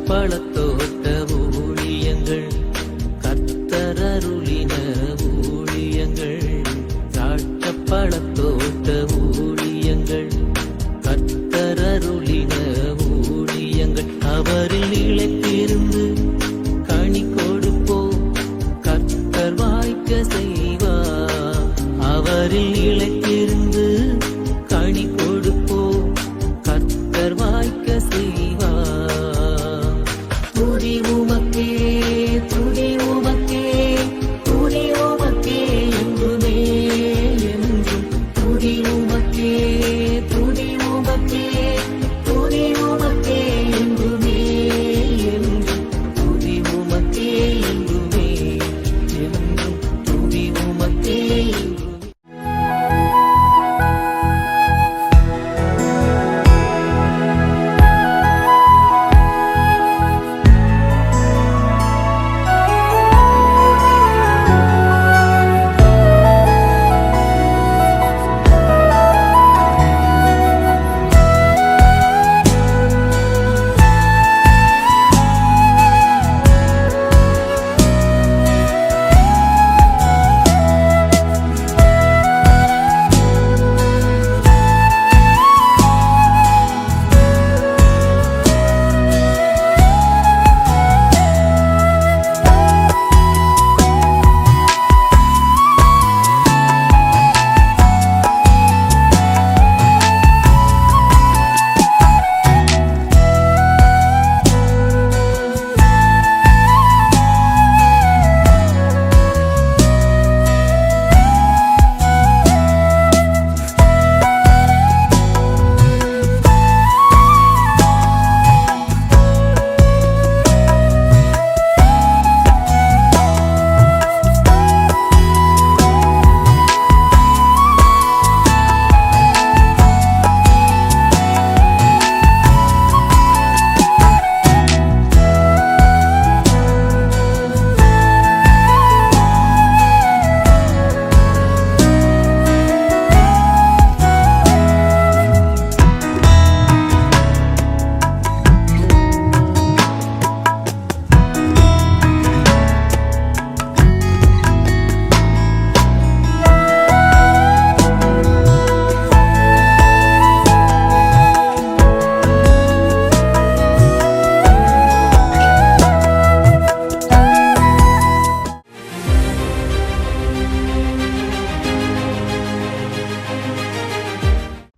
பழத்தோட்ட ஊழியங்கள், கர்த்தரருளின ஊழியங்கள், திராட்சை பழத்தோட்ட ஊழியங்கள், கர்த்தரருளின ஊழியங்கள். அவரில் நிலைத்திருந்து கனி கொடுப்போம், கர்த்தர் வாய்க்க செய்வார். அவரில் நிலைத்திருந்து கனி கொடுப்போம், கர்த்தர் வாய்க்க செய்வார். துதி உமக்கே, துதி உமக்கே, துதி உமக்கே என்றுமே என்றும். துதி உமக்கே, துதி உமக்கே, துதி உமக்கே என்றுமே என்றும். துதி உமக்கே என்றுமே என்றும். துதி உமக்கே என்றுமே.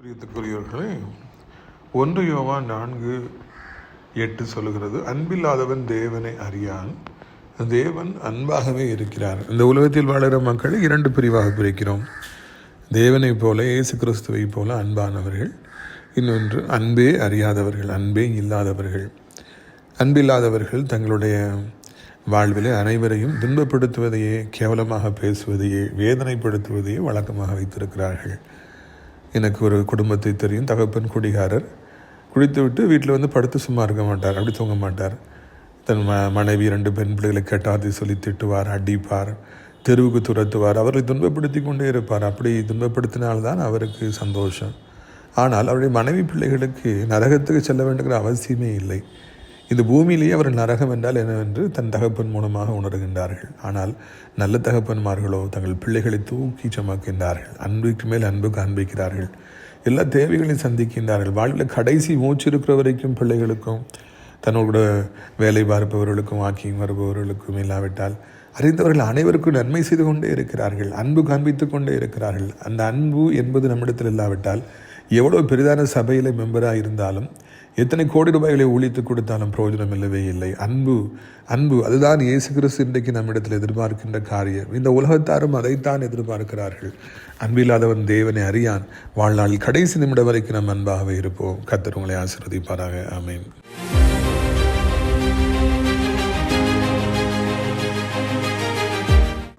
பிரியத்துக்குரியவர்களே, 1 யோவான் 4:8 சொல்லுகிறது, அன்பில்லாதவன் தேவனை அறியான், தேவன் அன்பாகவே இருக்கிறார். இந்த உலகத்தில் வாழுகிற மக்களை 2 பிரிவாக பிரிக்கிறோம். தேவனை போல, இயேசு கிறிஸ்துவை போல அன்பானவர்கள், இன்னொன்று அன்பே அறியாதவர்கள், அன்பே இல்லாதவர்கள். அன்பில்லாதவர்கள் தங்களுடைய வாழ்விலே அனைவரையும் துன்பப்படுத்துவதையே, கேவலமாக பேசுவதையே, வேதனைப்படுத்துவதையே வழக்கமாக வைத்திருக்கிறார்கள். எனக்கு ஒரு குடும்பத்தை தெரியும். தகப்பன் குடிகாரர், குடித்துவிட்டு வீட்டில் வந்து படுத்து சும்மா இருக்க மாட்டார், அப்படி தூங்க மாட்டார். தன் மனைவி 2 பெண் பிள்ளைகளை கேட்டாதி சொல்லி திட்டுவார், அடிப்பார், தெருவுக்கு துரத்துவார், அவர்களை துன்பப்படுத்தி கொண்டே இருப்பார். அப்படி துன்பப்படுத்தினால்தான் அவருக்கு சந்தோஷம். ஆனால் அவருடைய மனைவி பிள்ளைகளுக்கு நரகத்துக்கு செல்ல வேண்டுங்கிற அவசியமே இல்லை. இந்த பூமியிலேயே அவர் நரகம் என்றால் என்னவென்று தன் தகப்பன் மூலமாக உணர்கின்றார்கள். ஆனால் நல்ல தகப்பன்மார்களோ தங்கள் பிள்ளைகளை தூக்கி சுமக்கின்றார்கள், அன்புக்கு மேல் அன்பு காண்பிக்கிறார்கள், எல்லா தேவைகளையும் சந்திக்கின்றார்கள். வாழ்வில் கடைசி மூச்சு இருக்கிற வரைக்கும் பிள்ளைகளுக்கும், தன்னோட வேலை பார்ப்பவர்களுக்கும், வாக்கிங் வருபவர்களுக்கும், இல்லாவிட்டால் அறிந்தவர்கள் அனைவருக்கும் நன்மை செய்து கொண்டே இருக்கிறார்கள், அன்பு காண்பித்து கொண்டே இருக்கிறார்கள். அந்த அன்பு என்பது நம்மிடத்தில் இல்லாவிட்டால் எவ்வளோ பெரிதான சபையில் மெம்பராக இருந்தாலும், எத்தனை கோடி ரூபாய்களை ஊழித்து கொடுத்தாலும் பிரயோஜனம் இல்லவே இல்லை. அன்பு அன்பு அதுதான் இயேசு கிறிஸ்து இன்றைக்கு நம்மிடத்தில் எதிர்பார்க்கின்ற காரியம். இந்த உலகத்தாரும் அதைத்தான் எதிர்பார்க்கிறார்கள். அன்பில்லாதவன் தேவனை அறியான். வாழ்நாளில் கடைசி நிமிடம் வரைக்கும் நம் அன்பாகவே இருப்போம். கர்த்தர் உங்களை ஆசீர்வதிப்பாராக. ஆமென்.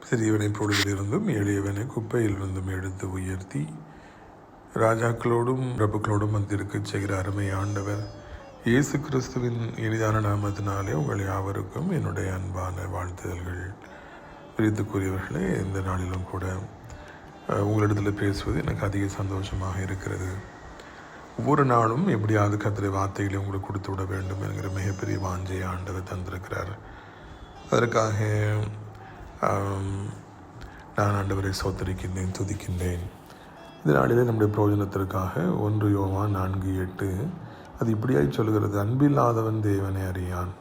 சிறியவனை பொழுதிலிருந்தும் எளியவனை குப்பையிலிருந்தும் எடுத்து உயர்த்தி ராஜாக்களோடும் பிரபுக்களோடும் வந்திருக்க செய்கிற அருமை ஆண்டவர் இயேசு கிறிஸ்துவின் இனிதான நாமத்தினாலே உங்கள் யாவருக்கும் என்னுடைய அன்பான வாழ்த்துதல்கள். பிரித்துக்குரியவர்களே, இந்த நாளிலும் கூட உங்களிடத்தில் பேசுவது எனக்கு அதிக சந்தோஷமாக இருக்கிறது. ஒவ்வொரு நாளும் எப்படியாவது கர்த்தருடைய வார்த்தைகளை உங்களுக்கு கொடுத்து விட வேண்டும் என்கிற மிகப்பெரிய வாஞ்சையை ஆண்டவர் தந்திருக்கிறார். அதற்காக நான் ஆண்டவரை சோத்தரிக்கின்றேன், துதிக்கின்றேன். இந்த நாளிலே நம்முடைய பிரயோஜனத்திற்காக 1 யோவான் 4:8 அது இப்படியாய் சொல்கிறது, அன்பில்லாதவன் தேவனை அறியான்,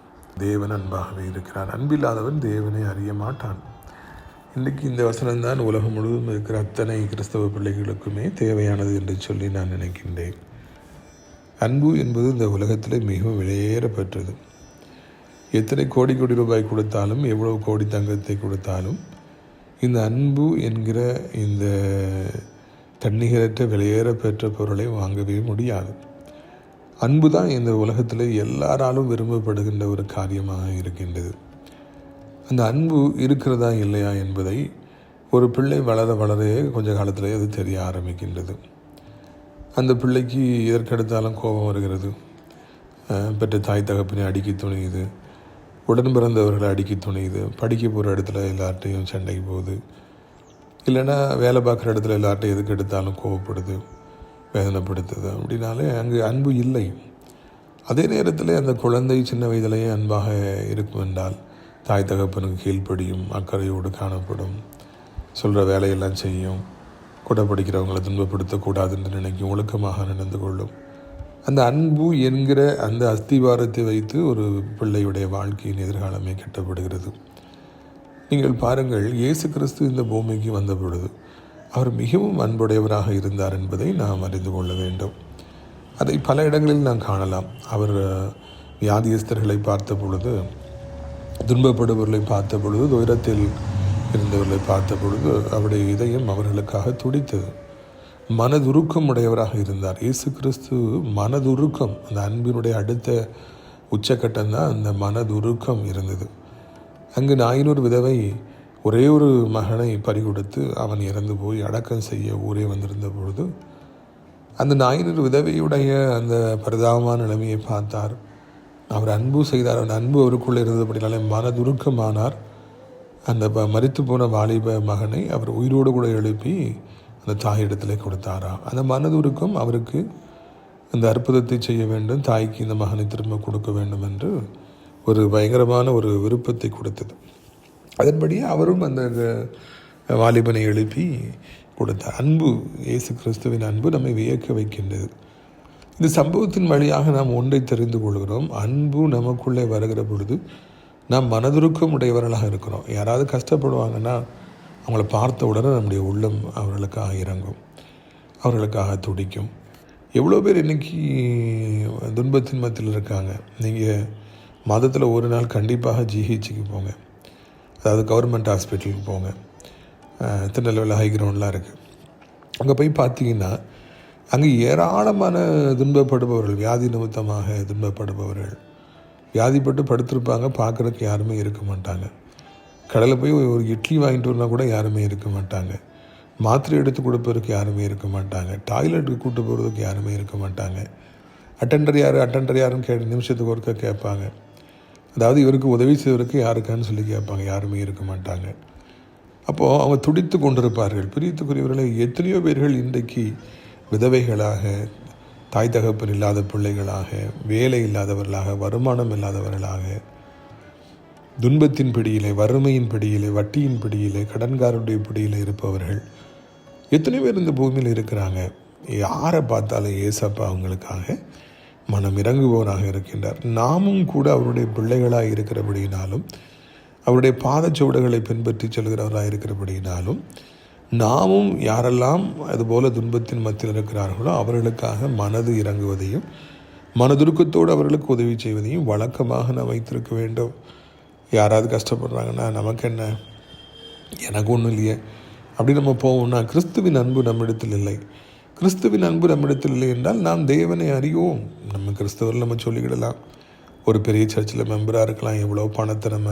தேவன் அன்பாகவே இருக்கிறான். அன்பில்லாதவன் தேவனை அறிய மாட்டான். இன்றைக்கு இந்த வசனம்தான் உலகம் முழுவதும் இருக்கிற அத்தனை கிறிஸ்தவ பிள்ளைகளுக்குமே தேவையானது என்று சொல்லி நான் நினைக்கின்றேன். அன்பு என்பது இந்த உலகத்தில் மிகவும் விலையேற பெற்றது. எத்தனை கோடி கோடி ரூபாய் கொடுத்தாலும், எவ்வளவு கோடி தங்கத்தை கொடுத்தாலும், இந்த அன்பு என்கிற இந்த தன்னிகரற்ற விலையேற பெற்ற பொருளை வாங்கவே முடியாது. அன்பு தான் இந்த உலகத்தில் எல்லாராலும் விரும்பப்படுகின்ற ஒரு காரியமாக இருக்கின்றது. அந்த அன்பு இருக்கிறதா இல்லையா என்பதை ஒரு பிள்ளை வளர வளர கொஞ்ச காலத்திலே அது தெரிய ஆரம்பிக்கின்றது. அந்த பிள்ளைக்கு எதற்கெடுத்தாலும் கோபம் வருகிறது, பெற்ற தாய் தகப்பனை அடிக்க துணியுது, உடன் பிறந்தவர்களை அடிக்க துணியுது, படிக்க போகிற இடத்துல எல்லார்ட்டையும் சண்டைக்கு போகுது, இல்லைன்னா வேலை பார்க்குற இடத்துல எல்லார்ட்டையும் எதுக்கு எடுத்தாலும் கோவப்படுது, வேதனைப்படுத்துது. அப்படின்னாலே அங்கு அன்பு இல்லை. அதே நேரத்தில் அந்த குழந்தை சின்ன வயதிலேயே அன்பாக இருக்கும் என்றால் தாய் தகப்பனுக்கு கீழ்ப்படியும், அக்கறையோடு காணப்படும், சொல்கிற வேலையெல்லாம் செய்யும், கூட படிக்கிறவங்களை துன்பப்படுத்தக்கூடாது என்று நினைக்கும், ஒழுக்கமாக நடந்து கொள்ளும். அந்த அன்பு என்கிற அந்த அஸ்திவாரத்தை வைத்து ஒரு பிள்ளையுடைய வாழ்க்கையின் எதிர்காலமே கட்டப்படுகிறது. நீங்கள் பாருங்கள், இயேசு கிறிஸ்து இந்த பூமிக்கு வந்த பொழுது அவர் மிகவும் அன்புடையவராக இருந்தார் என்பதை நாம் அறிந்து கொள்ள வேண்டும். அதை பல இடங்களில் நாம் காணலாம். அவர் வியாதியஸ்தர்களை பார்த்த பொழுது, துன்பப்படுபவர்களை பார்த்த பொழுது, துயரத்தில் இருந்தவர்களை பார்த்த பொழுது அவருடைய இதயம் அவர்களுக்காக துடித்தது. மனதுருக்கம் உடையவராக இருந்தார். இயேசு கிறிஸ்து மனதுருக்கம், அந்த அன்பினுடைய அடுத்த உச்சக்கட்டம் தான் அந்த மனதுருக்கம் இருந்தது. அங்கு நாயினூர் விதவை ஒரே ஒரு மகனை பறிகொடுத்து அவன் இறந்து போய் அடக்கம் செய்ய ஊரே வந்திருந்த பொழுது அந்த நாயினூர் விதவையுடைய அந்த பரிதாபமான நிலைமையை பார்த்தார். அவர் அன்பு செய்தார். அவன் அன்பு அவருக்குள்ளே இருந்தபடினாலே மனதுருக்கமானார். அந்த மரித்து போன வாலிப மகனை அவர் உயிரோடு கூட எழுப்பி அந்த தாயிடத்தில் கொடுத்தாராம். அந்த மனதுருக்கம் அவருக்கு அந்த அற்புதத்தை செய்ய வேண்டும், தாய்க்கு இந்த மகனை திரும்ப கொடுக்க வேண்டும் என்று ஒரு பயங்கரமான ஒரு விருப்பத்தை கொடுத்தது. அதன்படியே அவரும் அந்த வாலிபனை எழுப்பி கொடுத்தார். அன்பு, இயேசு கிறிஸ்துவின் அன்பு நம்மை வியக்க வைக்கின்றது. இந்த சம்பவத்தின் வழியாக நாம் ஒன்றை தெரிந்து கொள்கிறோம். அன்பு நமக்குள்ளே வருகிற பொழுது நாம் மனதுருக்கம் உடையவர்களாக இருக்கிறோம். யாராவது கஷ்டப்படுவாங்கன்னா அவங்கள பார்த்த உடனே நம்முடைய உள்ளம் அவர்களுக்காக இறங்கும், அவர்களுக்காக துடிக்கும். எவ்வளோ பேர் இன்றைக்கி துன்பத்தின் மத்தியில் இருக்காங்க. நீங்கள் மாதத்தில் ஒரு நாள் கண்டிப்பாக ஜிஹெச்சுக்கு போங்க, அதாவது கவர்மெண்ட் ஹாஸ்பிட்டலுக்கு போங்க. திருநெல்வேலி ஹை கிரவுண்ட்லாம் இருக்குது. அங்கே போய் பார்த்தீங்கன்னா அங்கே ஏராளமான துன்பப்படுபவர்கள், வியாதி நிமித்தமாக துன்பப்படுபவர்கள், வியாதிப்பட்டு படுத்திருப்பாங்க. பார்க்குறதுக்கு யாருமே இருக்க மாட்டாங்க. கடையில் போய் ஒரு இட்லி வாங்கிட்டு வரலாம் கூட யாருமே இருக்க மாட்டாங்க. மாத்திரை எடுத்து கொடுப்பதற்கு யாருமே இருக்க மாட்டாங்க. டாய்லெட்டுக்கு கூப்பிட்டு போகிறதுக்கு யாருமே இருக்க மாட்டாங்க. அட்டெண்டர் யாருன்னு நிமிஷத்துக்கு ஒருக்க கேட்பாங்க. அதாவது இவருக்கு உதவி செய்வதற்கு யாருக்கான்னு சொல்லி கேட்பாங்க. யாருமே இருக்க மாட்டாங்க. அப்போது அவங்க துடித்து கொண்டிருப்பார்கள். பிரியத்துக்குரியவர்களை, எத்தனையோ பேர்கள் இன்றைக்கு விதவைகளாக, தாய் தகப்பன் இல்லாத பிள்ளைகளாக, வேலை இல்லாதவர்களாக, வருமானம் இல்லாதவர்களாக, துன்பத்தின் பிடியிலே, வறுமையின் பிடியிலே, வட்டியின் பிடியிலே, கடன்காரருடைய பிடியிலே இருப்பவர்கள் எத்தனையோ பேர் இந்த பூமியில் இருக்கிறாங்க. யாரை பார்த்தாலும் ஏசப்பா அவங்களுக்காக மனம் இறங்குபவராக இருக்கின்றார். நாமும் கூட அவருடைய பிள்ளைகளாக இருக்கிறபடியினாலும், அவருடைய பாதச்சுவடுகளை பின்பற்றி செல்கிறவராக இருக்கிறபடியினாலும், நாமும் யாரெல்லாம் அதுபோல துன்பத்தின் மத்தியில் இருக்கிறார்களோ அவர்களுக்காக மனது இறங்குவதையும், மனதுருக்கத்தோடு அவர்களுக்கு உதவி செய்வதையும் வழக்கமாக நாம் வைத்திருக்க வேண்டும். யாராவது கஷ்டப்படுறாங்கன்னா நமக்கு என்ன, எனக்கு ஒன்றும் இல்லையே அப்படி நம்ம போவோம்னா, கிறிஸ்துவின் அன்பு நம்மிடத்தில் இல்லை. கிறிஸ்துவின் அன்பு நம்மிடத்தில் இல்லை என்றால் நாம் தேவனை அறியோம். நம்ம கிறிஸ்தவர்கள் நம்ம சொல்லிக்கிடலாம், ஒரு பெரிய சர்ச்சில் மெம்பராக இருக்கலாம், எவ்வளோ பணத்தை நம்ம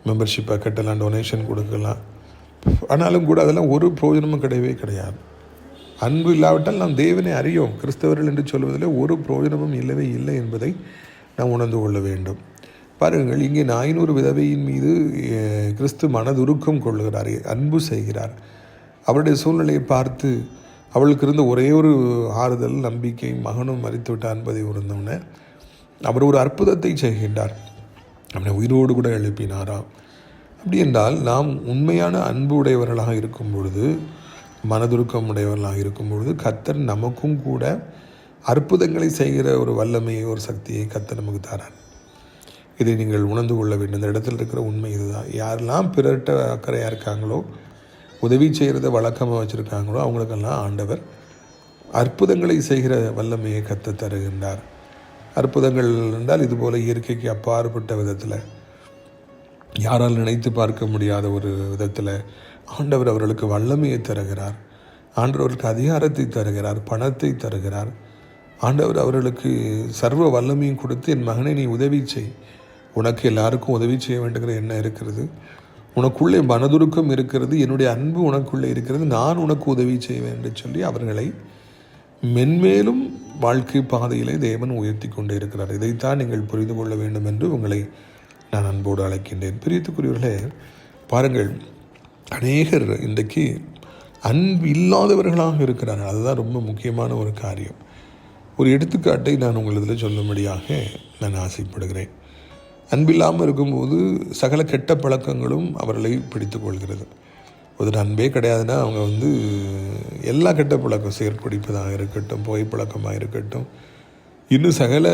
மெம்பர்ஷிப்பை கட்டலாம், டொனேஷன் கொடுக்கலாம். ஆனாலும் கூட அதெல்லாம் ஒரு பிரயோஜனமும் கிடையவே கிடையாது. அன்பு இல்லாவிட்டால் நாம் தேவனை அறியோம். கிறிஸ்தவர்கள் என்று சொல்வதில் ஒரு பிரயோஜனமும் இல்லவே இல்லை என்பதை நாம் உணர்ந்து கொள்ள வேண்டும். பாருங்கள், இங்கே 400 விதவையின் மீது கிறிஸ்து மனதுருக்கம் கொள்ளுகிறார், அன்பு செய்கிறார். அவருடைய சூழ்நிலையை பார்த்து அவளுக்கு இருந்த ஒரே ஒரு ஆறுதல், நம்பிக்கை, மகனும் மரித்து விட்டான் என்பதை உணர்ந்தவுடனே அவர் ஒரு அற்புதத்தை செய்கின்றார். அவனை உயிரோடு கூட எழுப்பினாராம். அப்படி என்றால் நாம் உண்மையான அன்பு உடையவர்களாக இருக்கும் பொழுது, மனதுருக்கம் உடையவர்களாக இருக்கும் பொழுது கர்த்தர் நமக்கும் கூட அற்புதங்களை செய்கிற ஒரு வல்லமையை, ஒரு சக்தியை கர்த்தர் நமக்கு தரார். இதை நீங்கள் உணர்ந்து கொள்ள வேண்டும். இந்த இடத்துல இருக்கிற உண்மை இதுதான். யாரெல்லாம் பிறர்கிட்ட அக்கறையாக இருக்காங்களோ, உதவி செய்கிறத வழக்கமாக வச்சுருக்காங்களோ, அவங்களுக்கெல்லாம் ஆண்டவர் அற்புதங்களை செய்கிற வல்லமையை கர்த்தர் தருகின்றார். அற்புதங்கள் என்றால் இதுபோல் இயற்கைக்கு அப்பாற்பட்ட விதத்தில், யாரால் நினைத்து பார்க்க முடியாத ஒரு விதத்தில் ஆண்டவர் அவர்களுக்கு வல்லமையை தருகிறார். ஆண்டவர் அவர்களுக்கு அதிகாரத்தை தருகிறார், பணத்தை தருகிறார். ஆண்டவர் அவர்களுக்கு சர்வ வல்லமையும் கொடுத்து, என் மகனை நீ உதவி செய், உனக்கு எல்லாருக்கும் உதவி செய்ய வேண்டுகிற எண்ணம் இருக்கிறது, உனக்குள்ளே மனதுருக்கம் இருக்கிறது, என்னுடைய அன்பு உனக்குள்ளே இருக்கிறது, நான் உனக்கு உதவி செய்வேன் என்று சொல்லி அவர்களை மென்மேலும் வாழ்க்கை பாதையிலே தேவன் உயர்த்தி கொண்டே இருக்கிறார். இதைத்தான் நீங்கள் புரிந்து கொள்ள வேண்டும் என்று உங்களை நான் அன்போடு அழைக்கின்றேன். பிரியத்துக்குரியவர்களே, பாருங்கள், அநேகர் இன்றைக்கு அன்பு இல்லாதவர்களாக இருக்கிறார்கள். அதுதான் ரொம்ப முக்கியமான ஒரு காரியம். ஒரு எடுத்துக்காட்டை நான் உங்களிடத்தில் சொல்லும்படியாக நான் ஆசைப்படுகிறேன். அன்பில்லாமல் இருக்கும்போது சகல கெட்ட பழக்கங்களும் அவர்களை பிடித்து கொள்கிறது. ஒரு அன்பே கிடையாதுன்னா அவங்க எல்லா கெட்ட பழக்கம், செயற்குடிப்பதாக இருக்கட்டும், புகைப்பழக்கமாக இருக்கட்டும், இன்னும் சகல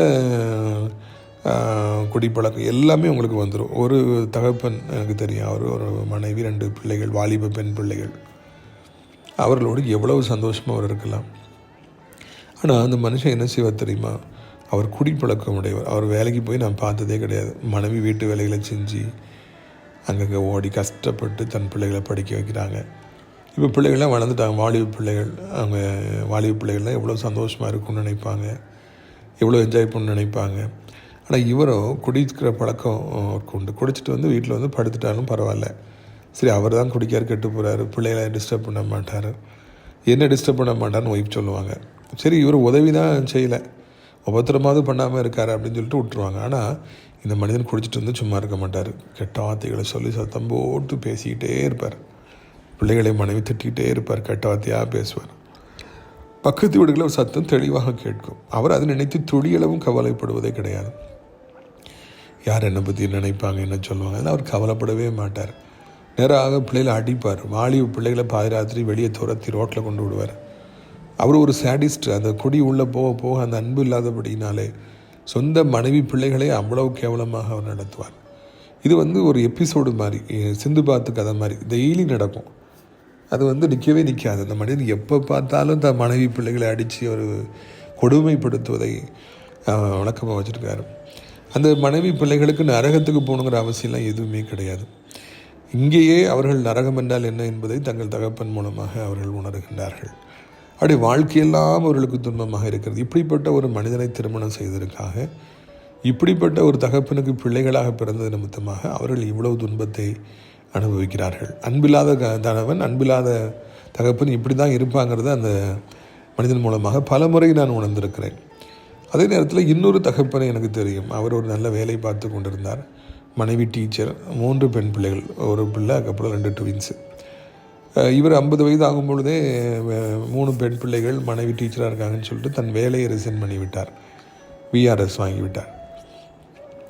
குடிப்பழக்கம் எல்லாமே உங்களுக்கு வந்துடும். ஒரு தகப்பன் எனக்கு தெரியும், அவர் ஒரு மனைவி, 2 பிள்ளைகள், வாலிப பெண் பிள்ளைகள். அவர்களோடு எவ்வளவு சந்தோஷமாக அவர் இருக்கலாம். ஆனால் அந்த மனுஷன் என்ன செய்வார் தெரியுமா? அவர் குடிப்பழக்கம் உடையவர். அவர் வேலைக்கு போய் நான் பார்த்ததே கிடையாது. மனைவி வீட்டு வேலைகளை செஞ்சு அங்கங்கே ஓடி கஷ்டப்பட்டு தன் பிள்ளைகளை படிக்க வைக்கிறாங்க. இப்போ பிள்ளைகள்லாம் வளர்ந்துட்டாங்க, வாலிப பிள்ளைகள். அவங்க வாலிப பிள்ளைகள்லாம் எவ்வளோ சந்தோஷமாக இருக்கும்னு நினைப்பாங்க, எவ்வளோ என்ஜாய் பண்ண நினைப்பாங்க. ஆனால் இவரோ குடிக்கிற பழக்கம் கொண்டு குடிச்சிட்டு வீட்டில் படுத்துட்டாலும் பரவாயில்ல, சரி அவர் தான் குடிக்கார், கெட்டு போகிறாரு, பிள்ளைகளை டிஸ்டர்ப் பண்ண மாட்டார், என்ன டிஸ்டர்ப் பண்ண மாட்டார்னு ஒய்ஃப் சொல்லுவாங்க. சரி, இவர் உதவி தான் செய்யலை, உபத்திரமாவது பண்ணாமல் இருக்கார் அப்படின்னு சொல்லிட்டு விட்டுருவாங்க. ஆனால் இந்த மனிதன் குடிச்சிட்டு சும்மா இருக்க மாட்டார். கெட்ட வார்த்தைகளை சொல்லி சத்தம் போட்டு பேசிக்கிட்டே இருப்பார். பிள்ளைகளை மனைவி திட்டிகிட்டே இருப்பார், கெட்ட வார்த்தையாக பேசுவார். பக்கத்து வீடுகளில் ஒரு சத்தம் தெளிவாக கேட்கும். அவர் அதை நினைத்து துளியளவும் கவலைப்படுவதே கிடையாது. யார் என்னை பற்றி நினைப்பாங்க, என்ன சொல்லுவாங்க, அதனால் அவர் கவலைப்படவே மாட்டார். நேராக பிள்ளைகளை அடிப்பார். வாலிப பிள்ளைகளை பாதிராத்திரி வெளியே துரத்தி ரோட்டில் கொண்டு விடுவார். அவர் ஒரு சேடிஸ்ட். அந்த குடி உள்ளே போக போக அந்த அன்பு இல்லாதபடினாலே சொந்த மனைவி பிள்ளைகளே அவ்வளவு கேவலமாக அவர் நடத்துவார். இது ஒரு எபிசோடு மாதிரி, சிந்து பாத்து கதை மாதிரி டெய்லி நடக்கும். அது நிற்கவே நிற்காது. அந்த மனிதன் எப்போ பார்த்தாலும் தன் மனைவி பிள்ளைகளை அடித்து அவர் கொடுமைப்படுத்துவதை வழக்கமாக வச்சுருக்காரு. அந்த மனைவி பிள்ளைகளுக்கு நரகத்துக்கு போகணுங்கிற அவசியம்லாம் எதுவுமே கிடையாது. இங்கேயே அவர்கள் நரகம் என்றால் என்ன என்பதை தங்கள் தகப்பன் மூலமாக அவர்கள் உணர்கின்றார்கள். அப்படி வாழ்க்கையெல்லாம் அவர்களுக்கு துன்பமாக இருக்கிறது. இப்படிப்பட்ட ஒரு மனிதனை திருமணம் செய்வதற்காக, இப்படிப்பட்ட ஒரு தகப்பனுக்கு பிள்ளைகளாக பிறந்தது நிமித்தமாக அவர்கள் இவ்வளவு துன்பத்தை அனுபவிக்கிறார்கள். அன்பில்லாத கணவன், அன்பில்லாத தகப்பன் இப்படி தான் இருப்பாங்கிறத அந்த மனிதன் மூலமாக பல முறை நான் உணர்ந்திருக்கிறேன். அதே நேரத்தில் இன்னொரு தகப்பனை எனக்கு தெரியும். அவர் ஒரு நல்ல வேலை பார்த்து கொண்டிருந்தார். மனைவி டீச்சர், 3 பெண் பிள்ளைகள், ஒரு பிள்ளை, அதுக்கப்புறம் 2 ட்வின்ஸு. இவர் 50 வயது ஆகும் பொழுதே 3 பெண் பிள்ளைகள், மனைவி டீச்சராக இருக்காங்கன்னு சொல்லிட்டு தன் வேலையை ரிசைன் பண்ணி விட்டார். விஆர்எஸ் வாங்கிவிட்டார்.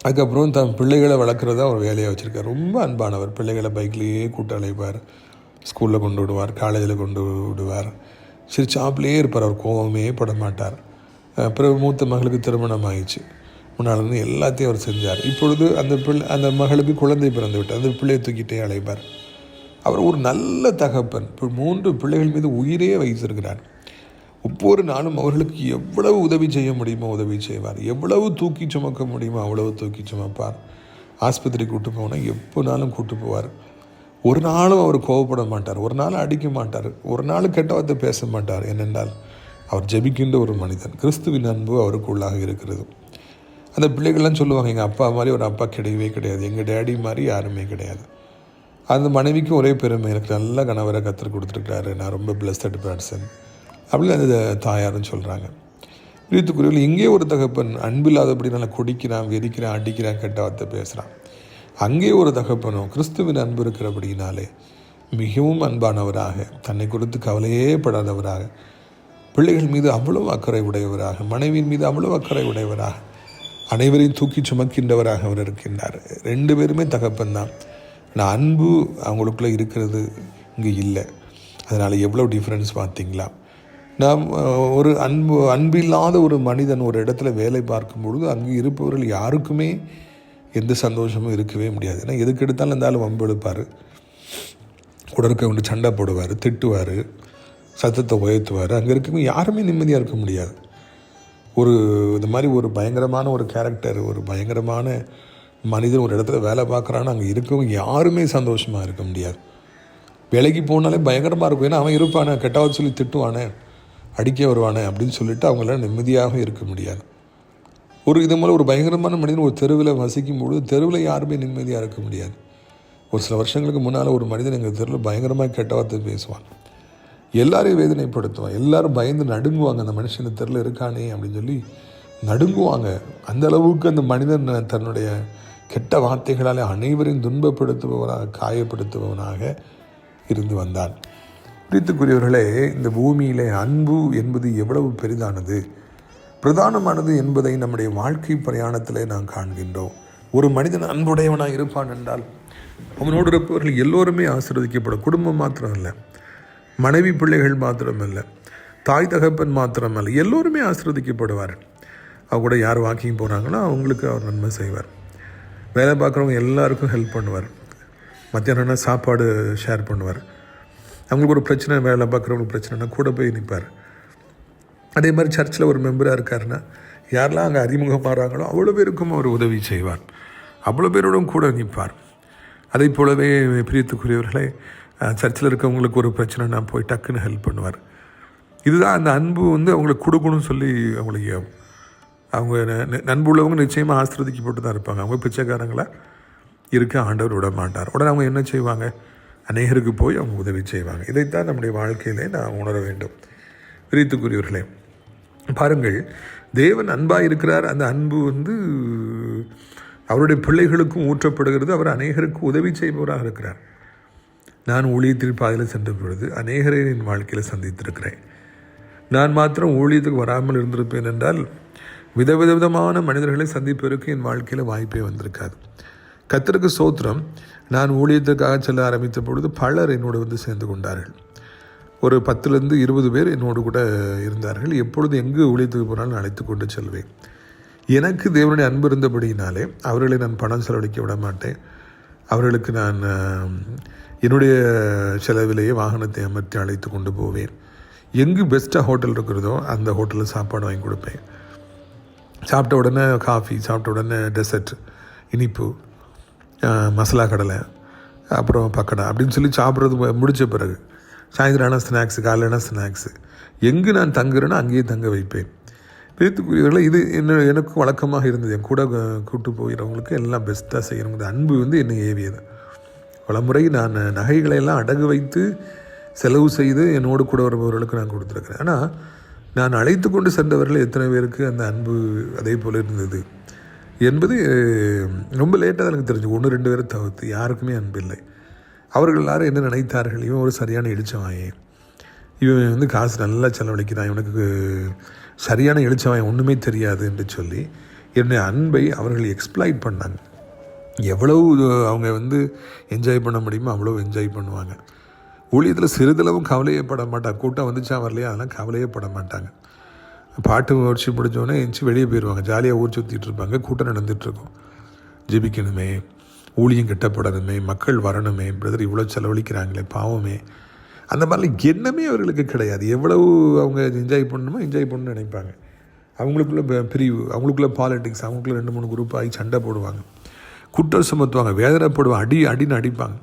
அதுக்கப்புறம் தன் பிள்ளைகளை வளர்க்குறதா ஒரு வேலையை வச்சுருக்கார். ரொம்ப அன்பானவர். பிள்ளைகளை பைக்லேயே கூட்டு அழைப்பார், ஸ்கூலில் கொண்டு விடுவார், காலேஜில் கொண்டு விடுவார். சரி, சாப்பிலேயே இருப்பார். அவர் கோபமே பட மாட்டார். பிறகு மூத்த மகளுக்கு திருமணம் ஆயிடுச்சு. முன்னாள் எல்லாத்தையும் அவர் செஞ்சார். இப்பொழுது அந்த மகளுக்கு குழந்தை பிறந்து விட்டார். அந்த பிள்ளையை தூக்கிட்டே அழைப்பார். அவர் ஒரு நல்ல தகப்பன். இப்போ 3 பிள்ளைகள் மீது உயிரே வைத்திருக்கிறார். ஒவ்வொரு நாளும் அவர்களுக்கு எவ்வளவு உதவி செய்ய முடியுமோ உதவி செய்வார். எவ்வளவு தூக்கி சுமக்க முடியுமோ அவ்வளவு தூக்கி சுமப்பார். ஆஸ்பத்திரி கூட்டு போனால் எப்போனாலும் கூட்டு போவார். ஒரு நாளும் அவர் கோவப்பட மாட்டார், ஒரு நாள் அடிக்க மாட்டார், ஒரு நாள் கெட்ட வார்த்தை பேச மாட்டார். ஏனென்றால் அவர் ஜெபிக்கின்ற ஒரு மனிதன். கிறிஸ்துவின் அன்பு அவருக்குள்ளாக இருக்கிறது. அந்த பிள்ளைகள்லாம் சொல்லுவாங்க, எங்கள் அப்பா மாதிரி ஒரு அப்பா கிடையவே கிடையாது, எங்கள் டேடி மாதிரி யாருமே கிடையாது. அந்த மனைவிக்கும் ஒரே பெருமை, எனக்கு நல்ல கணவரை கற்றுக் கொடுத்துருக்காரு, நான் ரொம்ப பிளஸ்ட் பர்சன் அப்படின்னு அந்த தாயாருன்னு சொல்கிறாங்க. வீட்டுக்குரியவர்கள் இங்கே ஒரு தகப்பன் அன்பில்லாதபடி நல்லா குடிக்கிறான், வெறிக்கிறான், அடிக்கிறான், கெட்ட வார்த்தை பேசுகிறான். அங்கே ஒரு தகப்பனும் கிறிஸ்துவின் அன்பு இருக்கிறபடினாலே மிகவும் அன்பானவராக, தன்னை குறித்து கவலையே படாதவராக, பிள்ளைகள் மீது அவ்வளவு அக்கறை உடையவராக, மனைவியின் மீது அவ்வளவு அக்கறை உடையவராக, அனைவரையும் தூக்கி சுமக்கின்றவராக அவர் இருக்கின்றார். 2 பேருமே தகப்பன் தான். ஆனால் அன்பு அவங்களுக்குள்ளே இருக்கிறது இங்கே இல்லை. அதனால் எவ்வளோ டிஃப்ரென்ஸ் பார்த்தீங்களா? நாம் ஒரு அன்பில்லாத ஒரு மனிதன் ஒரு இடத்துல வேலை பார்க்கும் பொழுது அங்கே இருப்பவர்கள் யாருக்குமே எந்த சந்தோஷமும் இருக்கவே முடியாது. ஏன்னா எதுக்கு எடுத்தாலும் இருந்தாலும் வம்பு எடுப்பார், கூட இருக்கவங்க சண்டை போடுவார், திட்டுவார், சத்தத்தை உயர்த்துவார். அங்கே இருக்கவங்க யாருமே நிம்மதியாக இருக்க முடியாது. இந்த மாதிரி ஒரு பயங்கரமான ஒரு கேரக்டர், ஒரு பயங்கரமான மனிதன் ஒரு இடத்துல வேலை பார்க்குறான்னு அங்கே இருக்கவங்க யாருமே சந்தோஷமாக இருக்க முடியாது. வேலைக்கு போனாலே பயங்கரமாக இருக்கும். ஏன்னா அவன் இருப்பானே, கெட்டாவது சொல்லி திட்டுவானே, அடிக்க வருவானே அப்படின்னு சொல்லிட்டு அவங்களால நிம்மதியாக இருக்க முடியாது. இது மூலம் ஒரு பயங்கரமான மனிதன் ஒரு தெருவில் வசிக்கும் பொழுது தெருவில் யாருமே நிம்மதியாக இருக்க முடியாது. ஒரு சில வருஷங்களுக்கு முன்னால் ஒரு மனிதன் எங்கள் தெருவில் பயங்கரமாக கெட்ட வார்த்தை பேசுவான், எல்லாரையும் வேதனைப்படுத்துவான், எல்லாரும் பயந்து நடுங்குவாங்க. அந்த மனுஷன் இந்த தெருவில் இருக்கானே அப்படின்னு சொல்லி நடுங்குவாங்க. அந்த அளவுக்கு அந்த மனிதன் தன்னுடைய கெட்ட வார்த்தைகளால் அனைவரையும் துன்பப்படுத்துபவனாக, காயப்படுத்துபவனாக இருந்து வந்தான். பிரித்துக்குரியவர்களே, இந்த பூமியிலே அன்பு என்பது எவ்வளவு பெரிதானது, பிரதானமானது என்பதை நம்முடைய வாழ்க்கை பிரயாணத்திலே நாம் காண்கின்றோம். ஒரு மனிதன் அன்புடையவனாக இருப்பான் என்றால் அவனோடு இருப்பவர்கள் எல்லோருமே ஆசீர்வதிக்கப்படும். குடும்பம் மாத்திரம் இல்லை, மனைவி பிள்ளைகள் மாத்திரமல்ல, தாய் தகப்பன் மாத்திரமல்ல, எல்லோருமே ஆசீர்வதிக்கப்படுவார்கள். அவங்க கூட யார் வாக்கிங் போகிறாங்களோ அவங்களுக்கு அவர் நன்மை செய்வார். வேலை பார்க்குறவங்க எல்லாருக்கும் ஹெல்ப் பண்ணுவார். மத்தியானம்னா சாப்பாடு ஷேர் பண்ணுவார். அவங்களுக்கு ஒரு பிரச்சனை, வேலை பார்க்குறவங்களுக்கு பிரச்சனைனா கூட போய் நிற்பார். அதே மாதிரி சர்ச்சில் ஒரு மெம்பராக இருக்காருன்னா யாரெல்லாம் அங்கே அறிமுகமாகறாங்களோ அவ்வளோ பேருக்கும் அவர் உதவி செய்வார், அவ்வளோ பேரோடும் கூட நிற்பார். அதே போலவே பிரியத்துக்குரியவர்களே, சர்ச்சில் இருக்கவங்களுக்கு ஒரு பிரச்சனைனா போய் டக்குன்னு ஹெல்ப் பண்ணுவார். இதுதான் அந்த அன்பு அவங்களுக்கு கொடுக்கணும்னு சொல்லி அவங்களுக்கு அவங்க நண்பு உள்ளவங்க நிச்சயமாக ஆசீர்வதிக்கப்பட்டு தான் இருப்பாங்க. அவங்க பிச்சைக்காரங்களாக இருக்க ஆண்டவர் விட மாட்டார். உடனே அவங்க என்ன செய்வாங்க, அநேகருக்கு போய் அவங்க உதவி செய்வாங்க. இதைத்தான் நம்முடைய வாழ்க்கையிலே நான் உணர வேண்டும். பிரியத்துக்குரியவர்களே, பாருங்கள், தேவன் அன்பாக இருக்கிறார். அந்த அன்பு அவருடைய பிள்ளைகளுக்கும் ஊற்றப்படுகிறது. அவர் அநேகருக்கு உதவி செய்பவராக இருக்கிறார். நான் ஊழியத்தில் பாதையில் சென்ற பொழுது அநேகரை என் வாழ்க்கையில் சந்தித்திருக்கிறேன். நான் மாத்திரம் ஊழியத்துக்கு வராமல் இருந்திருப்பேன் என்றால் விதவிதமான மனிதர்களை சந்திப்பதற்கு என் வாழ்க்கையில் வாய்ப்பே வந்திருக்காது. கர்த்தருக்கு ஸ்தோத்திரம். நான் ஊழியத்துக்காக செல்ல ஆரம்பித்த பொழுது பலர் என்னோடு சேர்ந்து கொண்டார்கள். ஒரு 10 to 20 பேர் என்னோடு கூட இருந்தார்கள். எப்பொழுது எங்கு ஊழியத்துக்கு போனாலும் அழைத்து கொண்டு செல்வேன். எனக்கு தேவனுடைய அன்பு இருந்தபடியினாலே அவர்களை நான் பணம் செலவழிக்க விட மாட்டேன். அவர்களுக்கு நான் என்னுடைய செலவிலேயே வாகனத்தை அமர்த்தி அழைத்து கொண்டு போவேன். எங்கு பெஸ்ட்டாக ஹோட்டல் இருக்கிறதோ அந்த ஹோட்டலில் சாப்பாடு வாங்கி கொடுப்பேன். சாப்பிட்ட உடனே காஃபி, சாப்பிட்ட உடனே டெசர்ட், இனிப்பு, மசாலா கடலை, அப்புறம் பக்கடா அப்படின்னு சொல்லி சாப்பிட்றது முடித்த பிறகு சாயந்தரமான ஸ்நாக்ஸு, காலையான ஸ்நாக்ஸு, எங்கு நான் தங்குறேனோ அங்கேயே தங்க வைப்பேன். பிரித்துக்குரியவர்களை, இது எனக்கும் வழக்கமாக இருந்தது. என் கூட கூட்டு போகிறவங்களுக்கு எல்லாம் பெஸ்ட்டாக செய்யணும். அன்பு என்னை ஏவியது. பல முறை நான் நகைகளையெல்லாம் அடகு வைத்து செலவு செய்து என்னோடு கூட வருபவர்களுக்கு நான் கொடுத்துருக்கிறேன். ஆனால் நான் அழைத்து கொண்டு சென்றவர்கள் எத்தனை பேருக்கு அந்த அன்பு அதே போல் இருந்தது என்பது ரொம்ப லேட்டாக எனக்கு தெரிஞ்சு. 1-2 பேரை தவிர்த்து யாருக்குமே அன்பு இல்லை. அவர்கள் எல்லாரும் என்ன நினைத்தார்கள், இவன் ஒரு சரியான இழிச்சவாயன், இவன் காசு நல்லா செலவழிக்கிறான், இவனுக்கு சரியான இழிச்சவாயன், ஒன்றுமே தெரியாது என்று சொல்லி என்னுடைய அன்பை அவர்கள் எக்ஸ்ப்ளாய்ட் பண்ணாங்க. எவ்வளவு அவங்க என்ஜாய் பண்ண முடியுமோ அவ்வளோ என்ஜாய் பண்ணுவாங்க. ஊழியத்தில் சிறிதளவும் கவலையப்பட மாட்டாங்க. கூட்டம் வந்துச்சா வரலையா அதெல்லாம் கவலையே பட மாட்டாங்க. பாட்டு வச்சு முடித்தோடனே எந்திச்சு வெளியே போயிடுவாங்க. ஜாலியாக ஊர் சுற்றிட்டு இருப்பாங்க. கூட்டம் நடந்துகிட்ருக்கும். ஜெபிக்கணுமே, ஊழியம் கட்டப்படணுமே, மக்கள் வரணுமே, பிரதர் இவ்வளோ செலவழிக்கிறாங்களே பாவமே, அந்த மாதிரிலாம் எண்ணமே அவர்களுக்கு கிடையாது. எவ்வளவு அவங்க என்ஜாய் பண்ணணுமோ என்ஜாய் பண்ணணும்னு நினைப்பாங்க. அவங்களுக்குள்ள பிரிவு, அவங்களுக்குள்ள பாலிட்டிக்ஸ், அவங்களுக்குள்ள 2-3 குரூப் ஆகி சண்டை போடுவாங்க, குற்றம் சுமத்துவாங்க, வேதனைப்படுவாங்க, அடின்னு அடிப்பாங்க.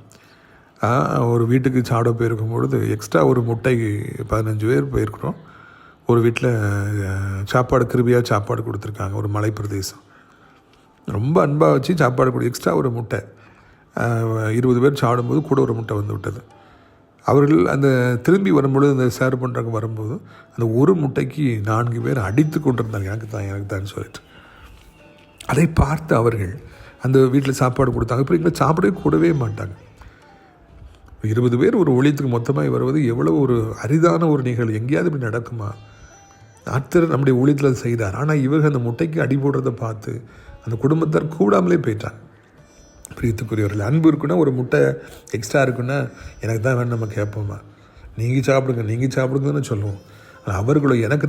ஒரு வீட்டுக்கு சாப்பிட போயிருக்கும் பொழுது எக்ஸ்ட்ரா ஒரு முட்டைக்கு 15 பேர் போயிருக்கிறோம். ஒரு வீட்டில் சாப்பாடு கிருபியாக சாப்பாடு கொடுத்துருக்காங்க. ஒரு மலை பிரதேசம், ரொம்ப அன்பாக வச்சு சாப்பாடு எக்ஸ்ட்ரா ஒரு முட்டை 20 பேர் சாப்பிடும்போது கூட ஒரு முட்டை வந்து விட்டது. அவர்கள் அந்த திரும்பி வரும்பொழுது அந்த சேர் பண்ணுறவங்க வரும்போது அந்த ஒரு முட்டைக்கு 4 பேர் அடித்து கொண்டிருந்தாங்க, எனக்கு தான் சொல்லிட்டு. அதை பார்த்து அவர்கள் அந்த வீட்டில் சாப்பாடு கொடுத்தாங்க. இப்போ எங்களை சாப்பிடவே கூடவே மாட்டாங்க. 20 பேர் ஒரு ஊழியத்துக்கு மொத்தமாக வருவது எவ்வளோ ஒரு அரிதான ஒரு நிகழ்வு. எங்கேயாவது இப்படி நடக்குமா? ஆத்தர் நம்முடைய ஊழியத்தில் செய்தார். ஆனால் இவர்கள் அந்த முட்டைக்கு அடி போடுறதை பார்த்து அந்த குடும்பத்தார் கூடாமலே போயிட்டாங்க. பிரியத்துக்குரியவர்கள், அன்பு இருக்குன்னா ஒரு முட்டை எக்ஸ்ட்ரா இருக்குன்னா எனக்கு தான் வேணும் நம்ம கேட்போமா? நீங்கள் சாப்பிடுங்கன்னு சொல்லுவோம். ஆனால் அவர்களோ எனக்கு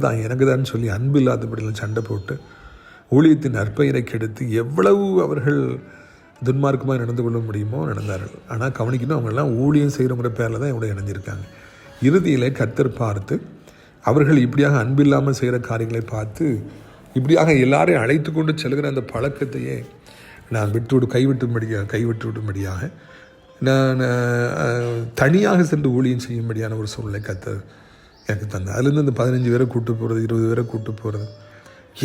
தான் சொல்லி அன்பு இல்லாதபடியெல்லாம் சண்டை போட்டு ஊழியத்தின் நற்பெயரை கெடுத்து எவ்வளவு அவர்கள் துன்மார்க்கமாக நடந்து கொள்ள முடியுமோ நடந்தார்கள். ஆனால் கவனிக்கணும், அவங்கெல்லாம் ஊழியம் செய்கிறவங்கிற பேரில் தான் இவங்க இணைஞ்சிருக்காங்க. இறுதியில் கர்த்தர் பார்த்து அவர்கள் இப்படியாக அன்பில்லாமல் செய்கிற காரியங்களை பார்த்து இப்படியாக எல்லாரையும் அழைத்து கொண்டு செல்கிற அந்த பழக்கத்தையே நான் கைவிட்டு விடும்படியாக நான் தனியாக சென்று ஊழியம் செய்யும்படியான ஒரு சூழ்நிலை கர்த்தர் எனக்கு தந்தேன். அதுலேருந்து அந்த 15 பேரை கூட்டு போகிறது, 20 பேரை கூட்டு போகிறது,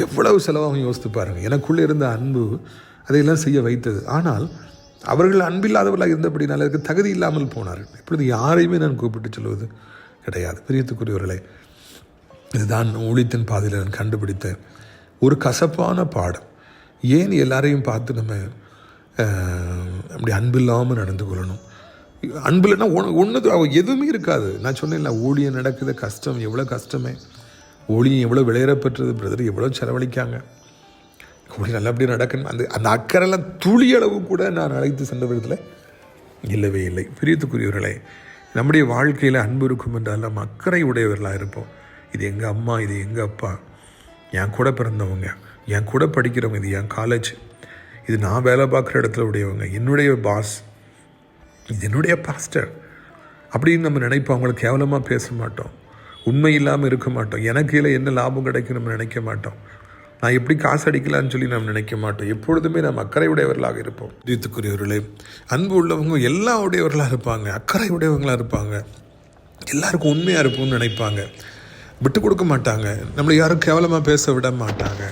எவ்வளவு செலவாகும் யோசித்து பாருங்கள். எனக்குள்ளே இருந்த அன்பு அதையெல்லாம் செய்ய வைத்தது. ஆனால் அவர்கள் அன்பில்லாதவர்களாக இருந்தபடினால் அதுக்கு தகுதி இல்லாமல் போனார்கள். இப்பொழுது யாரையுமே நான் கூப்பிட்டு சொல்வது கிடையாது. பிரியத்துக்குரியவர்களே, இதுதான் ஊழியத்தின் பாதையில் நான் கண்டுபிடித்த ஒரு கசப்பான பாடம். ஏன் எல்லாரையும் பார்த்து நம்ம அப்படி அன்பில்லாமல் நடந்து கொள்ளணும்? அன்பில்னா எதுவுமே இருக்காது. நான் சொன்னேன்ல, ஊழியம் நடக்குது, கஷ்டம், எவ்வளோ கஷ்டமே. ஊழியம் எவ்வளோ விளையாடப்பட்டது பிரதர், எவ்வளோ செலவழிக்காங்க. ஊழியம் நல்லபடியாக நடக்கணும். அந்த அக்கறைலாம் துளி அளவு கூட நான் அழைத்து சென்ற விதத்தில் இல்லவே இல்லை. பிரியத்துக்குரியவர்களே, நம்முடைய வாழ்க்கையில் அன்பு இருக்கும் என்றால் நம்ம அக்கறை உடையவர்களாக இருப்போம். இது எங்கள் அம்மா, இது எங்கள் அப்பா, என் கூட பிறந்தவங்க, என் கூட படிக்கிறவங்க, இது என் காலேஜ், இது நான் வேலை பார்க்குற இடத்துல உடையவங்க, என்னுடைய பாஸ், இது என்னுடைய பாஸ்டர் அப்படின்னு நம்ம நினைப்போம். அவங்கள கேவலமாக பேச மாட்டோம், உண்மை இல்லாமல் இருக்க மாட்டோம், எனக்கு இதில் என்ன லாபம் கிடைக்கும் நம்ம நினைக்க மாட்டோம், நான் எப்படி காசு அடிக்கலான்னு சொல்லி நம்ம நினைக்க மாட்டோம். எப்பொழுதுமே நம்ம அக்கறை உடையவர்களாக இருப்போம். பிரியத்துக்குரியவர்களே, அன்பு உள்ளவங்க எல்லா உடையவர்களாக இருப்பாங்க, அக்கறை உடையவங்களாக இருப்பாங்க, எல்லாருக்கும் உண்மையாக இருப்போம்னு நினைப்பாங்க, விட்டு கொடுக்க மாட்டாங்க, நம்மளை யாரும் கேவலமாக பேச விட மாட்டாங்க.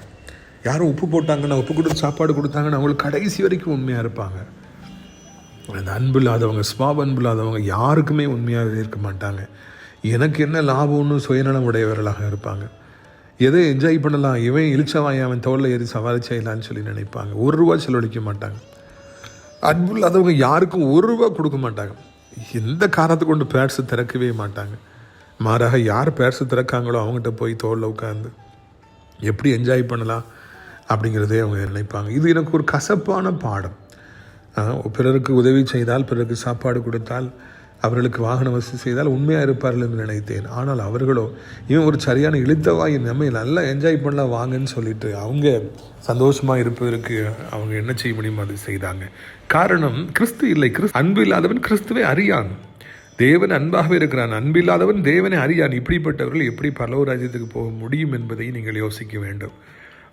யாரும் உப்பு போட்டாங்கன்னா, உப்பு கொடுத்து சாப்பாடு கொடுத்தாங்கன்னா அவங்களுக்கு கடைசி வரைக்கும் உண்மையாக இருப்பாங்க. அந்த அன்பு இல்லாதவங்க, அன்பு இல்லாதவங்க யாருக்குமே உண்மையாக இருக்க மாட்டாங்க. எனக்கு என்ன லாபம்னு சுயநலம் உடையவர்களாக இருப்பாங்க. எதை என்ஜாய் பண்ணலாம், இவன் இழிச்சவாய் அவன் தோளில் ஏறி சவாரி செய்யலான்னு சொல்லி நினைப்பாங்க. ₹1 செலவழிக்க மாட்டாங்க. அன்பு இல்லாதவங்க யாருக்கும் ₹1 கொடுக்க மாட்டாங்க. எந்த காரணத்தை கொண்டு பேட்ஸு திறக்கவே மாட்டாங்க. மாறாக யார் பேட்ஸு திறக்காங்களோ அவங்ககிட்ட போய் தோளில் உட்காந்து எப்படி என்ஜாய் பண்ணலாம் அப்படிங்கிறதே அவங்க நினைப்பாங்க. இது எனக்கு ஒரு கசப்பான பாடம். பிறருக்கு உதவி செய்தால், பிறருக்கு சாப்பாடு கொடுத்தால், அவர்களுக்கு வாகன வசதி செய்தால் உண்மையாக இருப்பார்கள் என்று நினைத்தேன். ஆனால் அவர்களோ இவன் ஒரு சரியான இழுத்தவாய், நம்ம நல்லா என்ஜாய் பண்ணலாம் வாங்கன்னு சொல்லிட்டு அவங்க சந்தோஷமாக இருப்பதற்கு அவங்க என்ன செய்ய முடியுமோ அது செய்தாங்க. காரணம் கிறிஸ்து இல்லை. அன்பு இல்லாதவன் கிறிஸ்துவை அறியான். தேவன் அன்பாகவே இருக்கிறான், அன்பு இல்லாதவன் தேவனை அறியான். இப்படிப்பட்டவர்கள் எப்படி பரலோக ராஜ்யத்துக்கு போக முடியும் என்பதை நீங்கள் யோசிக்க வேண்டும்.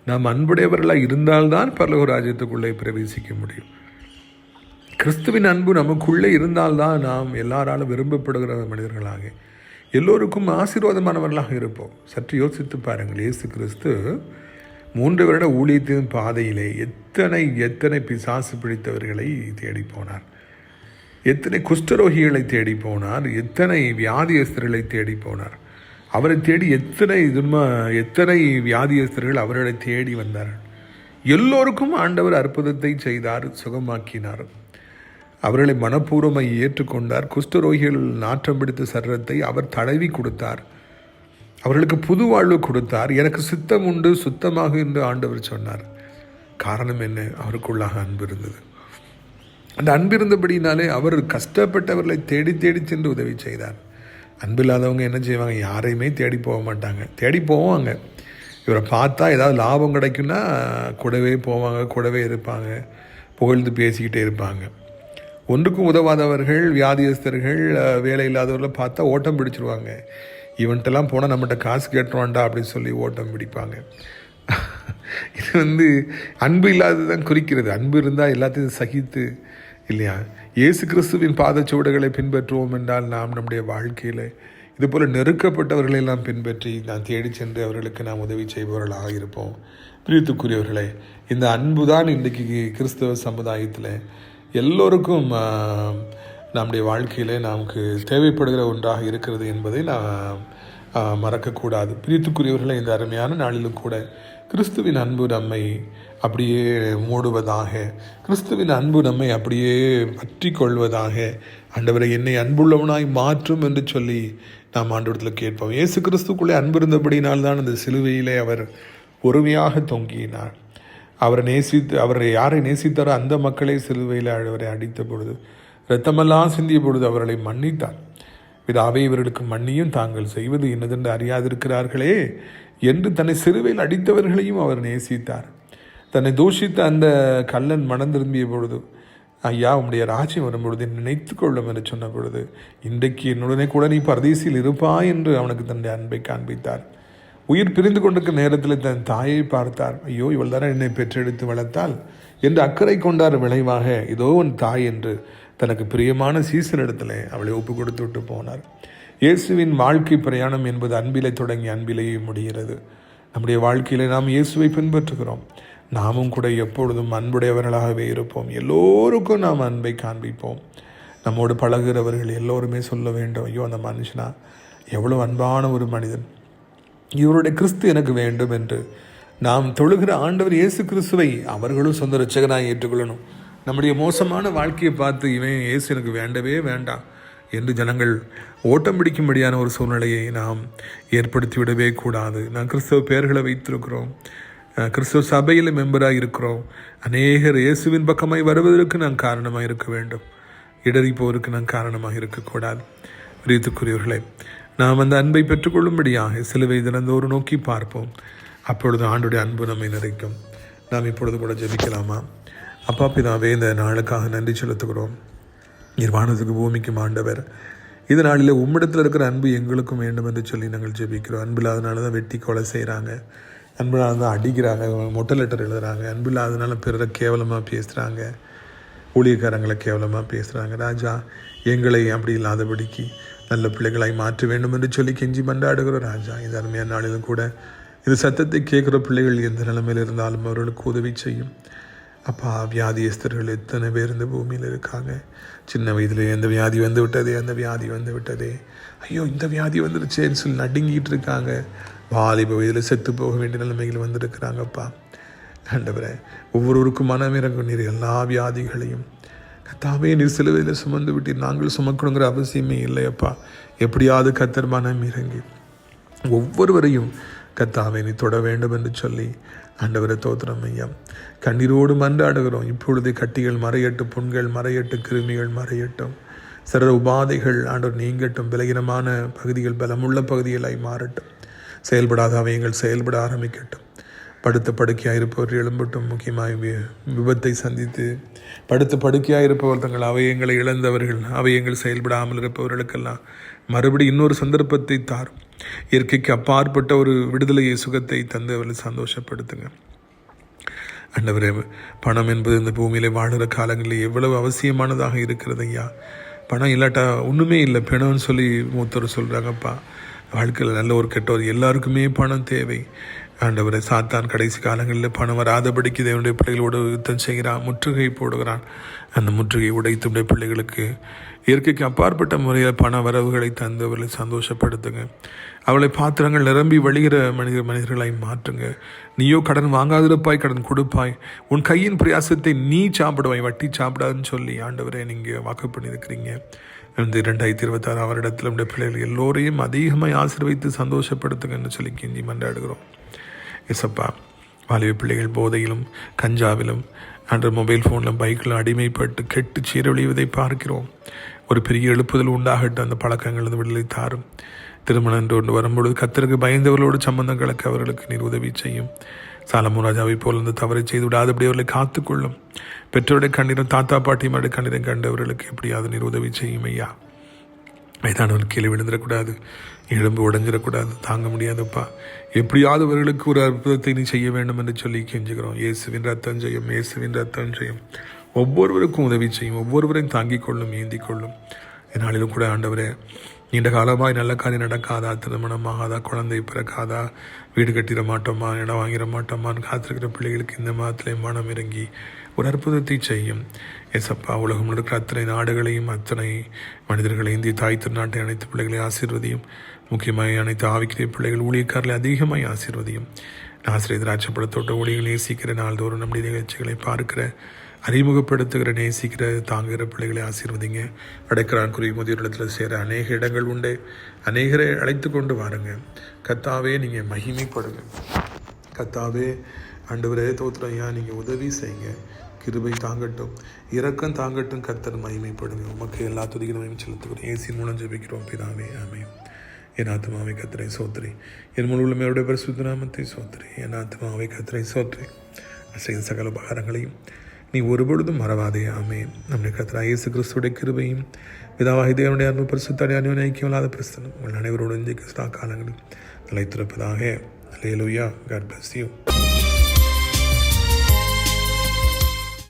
நாம் அன்புடையவர்களாக இருந்தால்தான் பரலோக ராஜ்யத்துக்குள்ளே பிரவேசிக்க முடியும். கிறிஸ்துவின் அன்பு நமக்குள்ளே இருந்தால்தான் நாம் எல்லாராலும் விரும்பப்படுகிற மனிதர்களாக, எல்லோருக்கும் ஆசீர்வாதமானவர்களாக இருப்போம். சற்று யோசித்து பாருங்கள். இயேசு கிறிஸ்து 3 வருட ஊழியத்தின் பாதையிலே எத்தனை பிசாசு பிடித்தவர்களை தேடி போனார், எத்தனை குஷ்டரோகிகளை தேடி போனார், எத்தனை வியாதியஸ்தர்களை தேடி போனார். அவரை தேடி எத்தனை வியாதியஸ்தர்கள் அவர்களை தேடி வந்தார்கள். எல்லோருக்கும் ஆண்டவர் அற்புதத்தை செய்தார், சுகமாக்கினார். அவர்களை மனப்பூர்வமாக ஏற்றுக்கொண்டார். குஷ்டரோகிகள் நாற்றம் பிடித்த சரீரத்தை அவர் தடவி கொடுத்தார், அவர்களுக்கு புது வாழ்வு கொடுத்தார். எனக்கு சித்தம் உண்டு, சுத்தமாக என்று ஆண்டவர் சொன்னார். காரணம் என்ன? அவருக்குள்ளாக அன்பு இருந்தது. அந்த அன்பு இருந்தபடினாலே அவர் கஷ்டப்பட்டவர்களை தேடி சென்று உதவி செய்தார். அன்பு இல்லாதவங்க என்ன செய்வாங்க? யாரையுமே தேடி போக மாட்டாங்க. தேடி போவாங்க, இவரை பார்த்தா ஏதாவது லாபம் கிடைக்குன்னா கூடவே போவாங்க, கூடவே இருப்பாங்க, புகழ்ந்து பேசிக்கிட்டே இருப்பாங்க. ஒன்றுக்கும் உதவாதவர்கள், வியாதியஸ்தர்கள், வேலை இல்லாதவர்களை பார்த்தா ஓட்டம் பிடிச்சிருவாங்க. இவன்ட்டெல்லாம் போனால் நம்மகிட்ட காசு கேட்டுருவான்டா அப்படின்னு சொல்லி ஓட்டம் பிடிப்பாங்க. இது அன்பு இல்லாததான் குறிக்கிறது. அன்பு இருந்தால் எல்லாத்தையும் சகித்து இல்லையா? இயேசு கிறிஸ்துவின் பாதச்சுவடுகளை பின்பற்றுவோம் என்றால் நாம் நம்முடைய வாழ்க்கையில் இதுபோல் நெருக்கப்பட்டவர்களெல்லாம் பின்பற்றி நான் தேடி சென்று அவர்களுக்கு நாம் உதவி செய்பவர்களாக இருப்போம். பிரியத்துக்குரியவர்களே, இந்த அன்பு தான் இன்றைக்கு கிறிஸ்தவ சமுதாயத்தில் எல்லோருக்கும் நம்முடைய வாழ்க்கையில் நமக்கு தேவைப்படுகிற ஒன்றாக இருக்கிறது என்பதை நான் மறக்கக்கூடாது. பிரியத்துக்குரியவர்களை, இந்த அருமையான நாளிலும் கூட கிறிஸ்துவின் அன்பு நம்மை அப்படியே மூடுவதாக, கிறிஸ்துவின் அன்பு நம்மை அப்படியே பற்றி கொள்வதாக. ஆண்டவரை என்னை அன்புள்ளவனாய் மாற்றும் என்று சொல்லி நாம் ஆண்டவரத்தில் கேட்போம். இயேசு கிறிஸ்துக்குள்ளே அன்பு இருந்தபடினால்தான் அந்த சிலுவையிலே அவர் பொறுமையாக தொங்கினார். அவரை யாரை நேசித்தாரோ அந்த மக்களை சிலுவையில் அவரை அடித்த பொழுது, இரத்தமெல்லாம் சிந்திய பொழுது அவர்களை மன்னித்தார். பிதாவே, இவர்களுக்கு மன்னியும், தாங்கள் செய்வது என்னதென்று அறியாதிருக்கிறார்களே என்று தன்னை சிலுவையில் அடித்தவர்களையும் அவர் நேசித்தார். தன்னை தூஷித்த அந்த கள்ளன் மனம் திரும்பிய பொழுது, ஐயா, உம்முடைய ராஜ்யம் வரும்பொழுது நினைத்து கொள்ளும் என்று சொன்ன பொழுது, இன்றைக்கு என்னுடனே கூட நீ பரதீசில் இருப்பாய் என்று அவனுக்கு தன்னுடைய அன்பை காண்பித்தார். உயிர் பிரிந்து கொண்டிருக்க நேரத்தில் தன் தாயை பார்த்தார். ஐயோ, இவள் தானே என்னை பெற்றெடுத்து வளர்த்தால் என்று அக்கறை கொண்டார். விளைவாக இதோ உன் தாய் என்று தனக்கு பிரியமான சீசனிடத்தில் அவளை ஒப்பு கொடுத்து விட்டு போனார். இயேசுவின் வாழ்க்கை பிரயாணம் என்பது அன்பிலே தொடங்கி அன்பிலேயே முடிகிறது. நம்முடைய வாழ்க்கையிலே நாம் இயேசுவை பின்பற்றுகிறோம். நாமும் கூட எப்பொழுதும் அன்புடையவர்களாகவே இருப்போம். எல்லோருக்கும் நாம் அன்பை காண்பிப்போம். நம்மோடு பழகுகிறவர்கள் எல்லோருமே சொல்ல வேண்டும், ஐயோ, அந்த மனுஷனா எவ்வளோ அன்பான ஒரு மனிதன், இவருடைய கிறிஸ்து எனக்கு வேண்டும் என்று. நாம் தொழுகிற ஆண்டவர் இயேசு கிறிஸ்துவை அவர்களும் சொந்த இரட்சகனாய் ஏற்றுக்கொள்ளணும். நம்முடைய மோசமான வாழ்க்கையை பார்த்து இவன் இயேசு எனக்கு வேண்டவே வேண்டாம் என்று ஜனங்கள் ஓட்டம் பிடிக்கும்படியான ஒரு சூழ்நிலையை நாம் ஏற்படுத்தி விடவே கூடாது. நாம் கிறிஸ்தவ பெயர்களை வைத்திருக்கிறோம், கிறிஸ்தவ சபையில் மெம்பராக இருக்கிறோம். அநேகர் இயேசுவின் பக்கமாய் வருவதற்கு நாம் காரணமாக இருக்க வேண்டும், இடறிப்போருக்கு நாம் காரணமாக இருக்கக்கூடாது. பிரியத்துக்குரியவர்களே, நாம் அந்த அன்பை பெற்றுக்கொள்ளும்படியாக சிலுவை தினந்தோறும் நோக்கி பார்ப்போம். அப்பொழுது ஆண்டுடைய அன்பு நம்மை நிறைக்கும். நாம் இப்பொழுது கூட ஜெபிக்கலாமா? அப்பா பிதாவே, இந்த நாளுக்காக நன்றி செலுத்துகிறோம். நீர் வானத்துக்கு பூமிக்கும் ஆண்டவர். இந்த நாளில் உம்மிடத்தில் இருக்கிற அன்பு எங்களுக்கும் வேண்டும் என்று சொல்லி நாங்கள் ஜெபிக்கிறோம். அன்பில்லாதனால தான் வெட்டி கொலை செய்கிறாங்க, அன்பில்லாத தான் அடிக்கிறாங்க, மொட்டை லெட்டர் எழுதுகிறாங்க, அன்பில்லாதனால பிறரை கேவலமாக பேசுகிறாங்க, ஊழியக்காரங்களை கேவலமாக பேசுகிறாங்க. ராஜா, எங்களை அப்படி இல்லாதபடிக்கு நல்ல பிள்ளைகளாய் மாற்ற வேண்டும் என்று சொல்லி கெஞ்சி மன்றாடுகிறோம். ராஜா, இந்த அருமையான நாளிலும் கூட இது சத்தத்தை கேட்குற பிள்ளைகள் எந்த நிலைமையில் இருந்தாலும் அவர்களுக்கு உதவி செய்யும். அப்பா, வியாதியஸ்தர்கள் எத்தனை பேர் இந்த பூமியில் இருக்காங்க. சின்ன வயதில் எந்த வியாதி வந்து விட்டதே, அந்த வியாதி வந்து விட்டதே, ஐயோ இந்த வியாதி வந்துருச்சேன்னு சொல்லி நடுங்கிட்டு இருக்காங்க. வாலிப வயதில் செத்து போக வேண்டிய நிலைமைகள் வந்திருக்கிறாங்கப்பா. ஆண்டவரே, ஒவ்வொருவருக்கும் மனம் இறங்கும். நீர் எல்லா வியாதிகளையும் கர்த்தாவே நீர் சிலுவையில் சுமந்து விட்டீர். நாங்கள் சுமக்கணுங்கிற அவசியமே இல்லையப்பா. எப்படியாவது கர்த்தர் மனம் இறங்கி ஒவ்வொருவரையும் கர்த்தாவே நீ தொட வேண்டும் என்று சொல்லி ஆண்டவரை தோத்திரம் ஐயா. கண்ணீரோடு மன்றாடுகிறோம். இப்பொழுது கட்டிகள் மறையட்டும், புண்கள் மறையட்டும், கிருமிகள் மறையட்டும், சிற உபாதைகள் ஆண்டவர் நீங்கட்டும், பலகீனமான பகுதிகள் பலமுள்ள பகுதிகளாய் மாறட்டும், செயல்படாத அவயங்கள் செயல்பட ஆரம்பிக்கட்டும், படுத்த படுக்கையாக இருப்பவர்கள் எழும்பட்டும். முக்கியமாக விபத்தை சந்தித்து படுத்த படுக்கையாக இருப்பவர் தங்கள் அவயங்களை இழந்தவர்கள், அவயங்கள் செயல்படாமல் இருப்பவர்களுக்கெல்லாம் மறுபடி இன்னொரு சந்தர்ப்பத்தை தாரும். இயற்கைக்கு அப்பாற்பட்ட ஒரு விடுதலையை, சுகத்தை தந்து அவர்களை சந்தோஷப்படுத்துங்க. ஆண்டவரே, பணம் என்பது இந்த பூமியிலே வாழுகிற காலங்களில் எவ்வளவு அவசியமானதாக இருக்கிறது ஐயா. பணம் இல்லாட்டா ஒன்றுமே இல்லை, பணம்னு சொல்லி மூத்தர் சொல்கிறாங்கப்பா. வாழ்க்கையில் நல்ல ஒரு கெட்டவர் எல்லாருக்குமே பணம் தேவை. ஆண்டவரை, சாத்தான் கடைசி காலங்களில் பணம் வராதபடிக்கு தேவனுடைய பிள்ளைகளோடு யுத்தம் செய்கிறான், முற்றுகை போடுகிறான். அந்த முற்றுகை உடைத்துடைய பிள்ளைகளுக்கு இயற்கைக்கு அப்பாற்பட்ட முறையில் பண வரவுகளை தந்து அவர்களை சந்தோஷப்படுத்துங்க. அவளை பாத்திரங்கள் நிரம்பி வழிகிற மனிதர்களாய் மாற்றுங்க. நீயோ கடன் வாங்காதிருப்பாய், கடன் கொடுப்பாய், உன் கையின் பிரயாசத்தை நீ சாப்பிடுவாய், வட்டி சாப்பிடாதுன்னு சொல்லி ஆண்டவரை நீங்கள் வாக்கு பண்ணியிருக்கிறீங்க. இந்த 2026 வருடத்தில் நம்முடைய பிள்ளைகள் எல்லோரையும் அதிகமாக ஆசீர்வதித்து சந்தோஷப்படுத்துங்கன்னு சொல்லி கெஞ்சி மன்றாடுகிறோம். எசப்பா, வாலிப பிள்ளைகள் போதையிலும் கஞ்சாவிலும் அன்று மொபைல் ஃபோனிலும் பைக்கில் அடிமைப்பட்டு கெட்டு சீரழிவதை பார்க்கிறோம். ஒரு பெரிய எழுப்புதல் உண்டாகட்டும். அந்த பழக்கங்கள் விடுதலை தாரும். திருமணம் என்று ஒன்று வரும்பொழுது கர்த்தருக்கு பயந்தவர்களோடு சம்பந்தங்களுக்கு அவர்களுக்கு நீர் உதவி செய்யும். சாலமோன் ராஜாவை போல் அந்த தவறை செய்து விடாதபடி அவர்களை காத்துக்கொள்ளும். பெற்றோருடைய கண்ணீரும் தாத்தா பாட்டியுடைய கண்ணீரும் கண்டவர்களுக்கு எப்படியாவது நீர் உதவி செய்யும் ஐயா. வயதானவர்கள் கீழே விழுந்துடக்கூடாது, எலும்பு உடைஞ்சிடக்கூடாது, தாங்க முடியாதுப்பா. எப்படியாவது அவர்களுக்கு ஒரு அற்புதத்தை நீ செய்ய வேண்டும் என்று சொல்லி கெஞ்சுகிறோம். இயேசுவின் ரத்தம் செய்யும், இயேசுவின் ரத்தம் செய்யும். ஒவ்வொருவருக்கும் உதவி செய்யும், ஒவ்வொருவரையும் தாங்கிக் கொள்ளும், ஏந்தி கொள்ளும். இதனாலும் கூட ஆண்டவரே, நீண்ட காலமாய் நல்ல காரியம் நடக்காதா, திருமணமாகாதா, குழந்தை பிறக்காதா, வீடு கட்டிட மாட்டோமா, இடம் வாங்கிட மாட்டோமான்னு காத்திருக்கிற பிள்ளைகளுக்கு இந்த மாதத்திலே மனம் இறங்கி ஒரு அற்புதத்தை செய்யும். எசப்பா, உலகம் இருக்கிற அத்தனை நாடுகளையும் அத்தனை மனிதர்களையும் இந்திய தாய் திருநாட்டை அனைத்து பிள்ளைகளை ஆசீர்வதியும். முக்கியமாக அனைத்து ஆவிக்கிற பிள்ளைகள் ஊழியக்காரர்களை அதிகமாய் ஆசீர்வதியும். ஆசிரியர் திராட்சைப்பழத்தோட்ட ஊழியர்கள் நேசிக்கிற நாள்தோறும் நம்முடைய நிகழ்ச்சிகளை பார்க்கிற அறிமுகப்படுத்துகிற நேசிக்கிற தாங்குகிற பிள்ளைகளை ஆசீர்வதிங்க. அடைக்கிறான் குருவி முதியோரிடத்தில் சேர அநேக இடங்கள் உண்டு. அநேகரை அழைத்து கொண்டு வாருங்க. கர்த்தாவே நீங்கள் மகிமைப்படுங்க. கர்த்தாவே ஆண்டவரே தோத்திரையா நீங்கள் உதவி செய்யுங்க. கிருபை தாங்கட்டும், இரக்கம் தாங்கட்டும். கர்த்தர் மகிமைப்படுங்க. உமக்கு எல்லா துதிகளும் செலுத்துகிறோம். இயேசுவின் மூலம் ஜெபிக்கிறோம் பிதாவே, ஆமென். என் ஆத்மாவை கர்த்தரை சோத்திரி, என் முழு உள்ளமையோட பரிசுத்த நாமத்தை சோத்திரி. என் ஆத்மாவை கர்த்தரை சோத்திரி, செய்த சகல உபகாரங்களையும் நீ ஒருபொழுதும் மறவாதே. ஆமென். நம்முடைய கர்த்தராகிய இயேசு கிறிஸ்துவுடைய கிருபையும் பிதாவாகிய தேவனுடைய அன்பு பரிசுத்த அன்யோன்ய ஐக்கியமில்லாத பிரஸ்தனம் உங்கள் அனைவரோடு இன்றைக்கு காலங்களில் நிலைத்திருப்பதாக. அல்லேலூயா. God bless you.